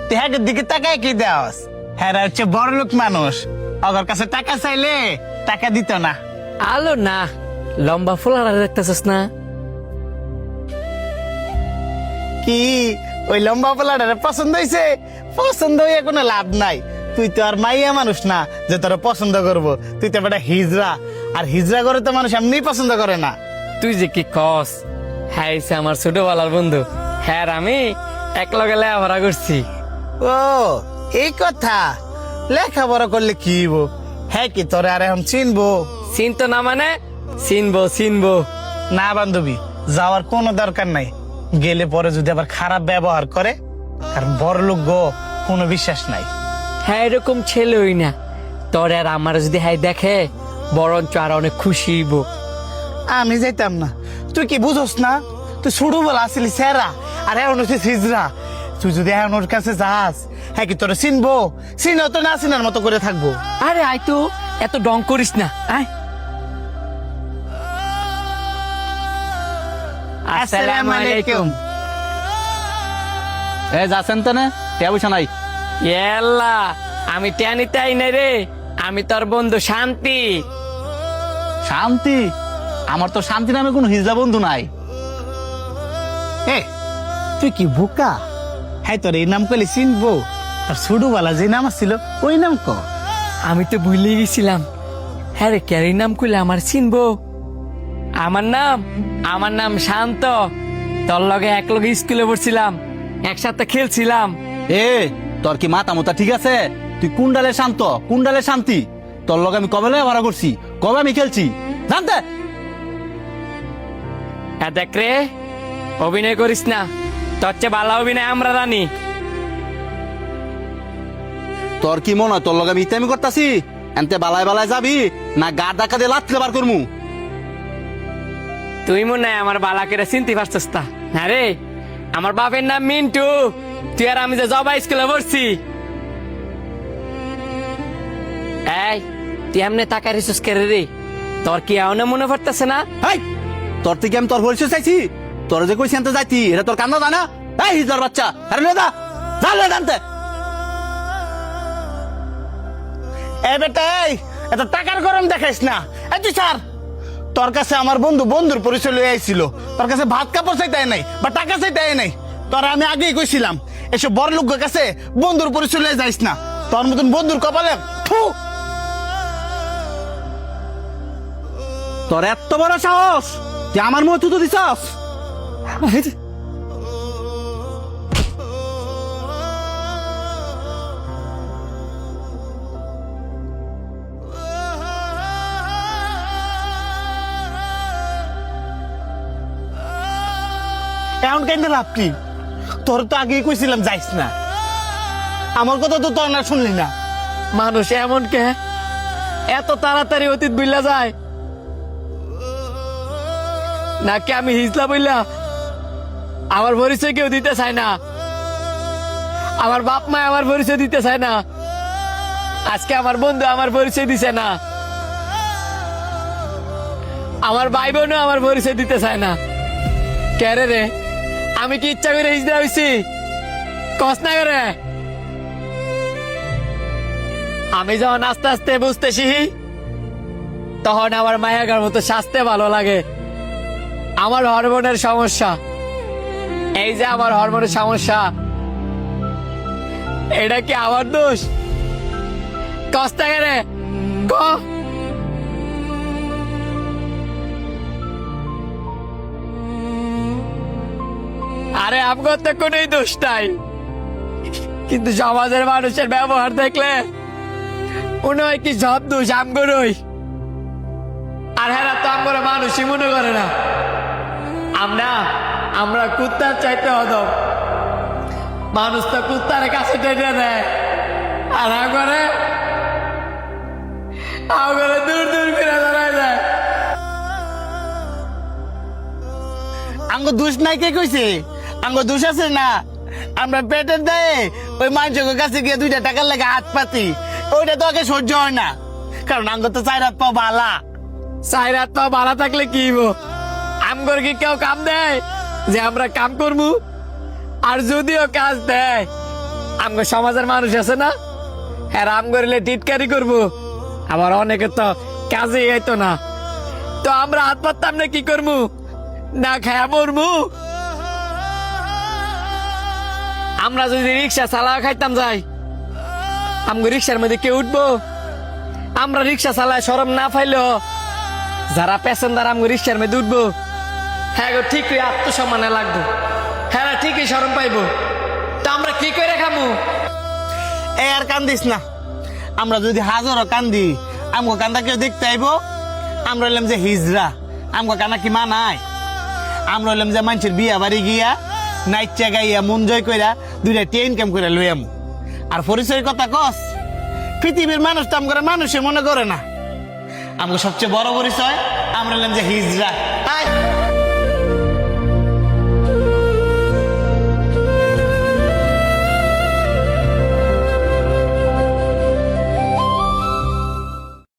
তুই হ্যাঁ দিকে তাকায় কি দেওয়াস? হ্যাঁ হচ্ছে বড় লোক মানুষ, ওর কাছে টাকা চাইলে টাকা দিত না। আলো না, লম্বা ফোলারা দেখতেছিস না? কি ওই লম্বা পোলাটারে পছন্দ হয়েছে? পছন্দ হয়ে কোনো লাভ নাই। তুই তো আর মাইয়া মানুষ না যে তোরা পছন্দ করবো। তুই তো একটা হিজড়া, আর হিজড়া করে তো মানুষ এমনি পছন্দ করে না। তুই যে কি কস, হ্যাঁ আমার ছোটবেলার বন্ধু, হ্যাঁ আমি এক লগে লেখাপড়া করছি। ও এই কথা, লেখাপড়া করলে কি হইব? হ্যাঁ কি তোরে আর এখন চিনবো? চিনতো না মানে? চিনবো চিনবো। না বান্ধবী, যাওয়ার কোনো দরকার নাই। গেলে পরে যদি আবার খারাপ ব্যবহার করে, কারণ বড় লোক গো, কোনো বিশ্বাস নাই। হ্যাঁ এরকম ছেলে হই না, তোর আর আমার যদি হ্যাঁ দেখে বরঞ্চ আর অনেক খুশি হইব। আমি যাইতাম না। তুই কি বুঝোস না? তুই ছোটবেলা আসলি সেরা, আর এখন হচ্ছে হিজড়া। তুই যদি এখন ওর কাছে যাস, হ্যাঁ কি তোরা চিনবো? চিনো তো না চিনার মতো করে থাকবো। আরে আয় তো, এত ডং করিস না, আয়। আসসালামু আলাইকুম। এ যাচ্ছেন তো না, পয়সা নাই। এল্লা, আমি টেনিতে আই নাই রে, আমি তোর বন্ধু শান্তি। শান্তি? আমার তো শান্তি নামে কোনো হিজড়া বন্ধু নাই। এ তুই কি বোকা? হ্যাঁ তোর এই নাম করলে চিনবো? আর ছোটবেলা যে নাম ছিল ওই নাম ক। আমি তো ভুলে গেছিলাম। হ্যাঁ রে, ক্যারি নাম কইলে আমার চিনবো? আমার নাম শান্ত। তোর লগে এক লগে স্কুলে পড়ছিলাম, একসাথে খেলছিলাম। এ তোর কি মাথা মোতা ঠিক আছে? তুই কুন্ডালে শান্ত, কুন্ডালে শান্তি। তোর লগে আমি কবে ভাড়া করছি, কবে আমি খেলছি জানতে? দেখ রে, অভিনয় করিস না, তোর চেয়ে ভালো অভিনয় আমরা জানি। তোর কি মনে হয় তোর লগে আমি ইতামি করতাছি? এনতে বালায় বালায় যাবি না গা ডাকা দিয়ে লাথলে বার করমু? তুই মনে হয় আমার বালাকেরা চিনতে পারছিস না? হ্যাঁ রে, আমার বাপের নাম মিন্টু। তুই আর আমি যে জবা স্কুলে পড়ছি। এই তুই এমনি টাকা রিসোর্স করে রে, তোর কি এমন মনে পড়তেছে না? এই তোর থেকে আমি তোর পরিচয় চাইছি? তোর যে কইছি আনতে যাইতি এটা তোর কান্না জানা? এই হিজড়ার বাচ্চা, আরে লে দা যা লে জানতে। এ বেটা, এই এত টাকার গরম দেখাইস না। এই তুই স্যার, তোর কাছে আমার বন্ধু বন্ধুর পরিচয় লয়ে আইছিল। তোর কাছে ভাত কাপড় চাইতে নাই বা টাকা চাইতে নাই। তোর আমি আগেই কইছিলাম এসব বড় লোকের কাছে বন্ধুর পরিচয় লয়ে যাইস না। তোর মতন বন্ধুর কপালে থু। তোর এত বড় সাহস যে আমার মুখ তুই দিছস? এমন কেন লাভ কি? তোর তো আগেই কইছিলাম যাইস না। আমার কথা তো তোর না শুনলি না। মানুষ এমন কে এত তাড়াতাড়ি অতীত বুইলা যায়? নাকি আমি হিজলা বইলা আমার পরিচয় কেউ দিতে চায় না? আমার বাপ মা আমার পরিচয় দিতে চায় না, আজকে আমার বন্ধু আমার পরিচয় দিছে না, আমার ভাই বোনও আমার পরিচয় দিতে চায় না। কেরে রে, আমি কি ইচ্ছা করে হিজড়া হইছি? কস না করে। আমি যখন আস্তে আস্তে বুঝতেছি, তখন আমার মায়াগার মতো শাস্তে ভালো লাগে। আমার হরমোনের সমস্যা, এই যে আমার হরমোনের সমস্যা, এটা কি আমার দোষ? কস না করে ক। আরে আমগর তো কোনোই দোষ নাই, কিন্তু সমাজের মানুষের ব্যবহার দেখলে মনে হয় কি সব দোষ আমগরই। আর হ্যাঁ তো আমগর মানুষই মনে করে না। আমরা কুত্তার চাইতে হদম। মানুষ তো কুত্তার কাছে টেনে দেয়, আর আমগরে দূর দূর করে দাঁড়ায় যায়। আঙ্গ দোষ নাই কে কইছে? আঙ্গ দোষ আছে না। আমরা পেটের দায়ে ওই মানুষের কাছে গিয়ে 2টা টাকার লাগে হাত পাতি, ওইটা তো আগে সহ্য হয় না। কারণ আঙ্গ তো 4 হাত পা বালা। 4 হাত পা বালা থাকলে কি হইব? আমগর কি কেউ কাম দেয় যে আমরা কাম করবো? আর যদিও কাজ দেয়, আমগো সমাজের মানুষ আছে না, হ্যাঁ আম করলে টিটকারি করবো, আবার অনেকে তো কাজে আইতো না, তো আমরা হাত পাততাম না, কি করবো, না খায়া মরমু। আমরা যদি রিক্সা চালা খাইতাম যাই, আমগো রিক্সার মধ্যে কেউ উঠবো? আমরা রিক্সা চালায় শরম না পাইলেও যারা প্যাসেঞ্জার আমগো রিক্সার মধ্যে উঠবো, হ্যাঁ গো ঠিকই আত্মসম্মানে লাগবো, হ্যাঁ ঠিকই শরম পাইবো। তো আমরা কি করে খামু? এ আর কান্দিস না, আমরা যদি হাজারও কান্দি আমগো কান্দা কেউ দেখতে আইবো? আমরা হইলাম যে হিজরা, আমগো কান্না কি মানায়? আমরা হইলাম যে মানুষের বিয়া বাড়ি গিয়া নাইচা গাইয়া মন জয় কইরা দুইটা টেন ইনকাম করে লইয়াম। আর পরিচয়ের কথা কস, পৃথিবীর মানুষ তো আমগরে মানুষে মনে করে না। আমগো সবচেয়ে বড় পরিচয় আমরা হইলাম যে হিজরা। আয়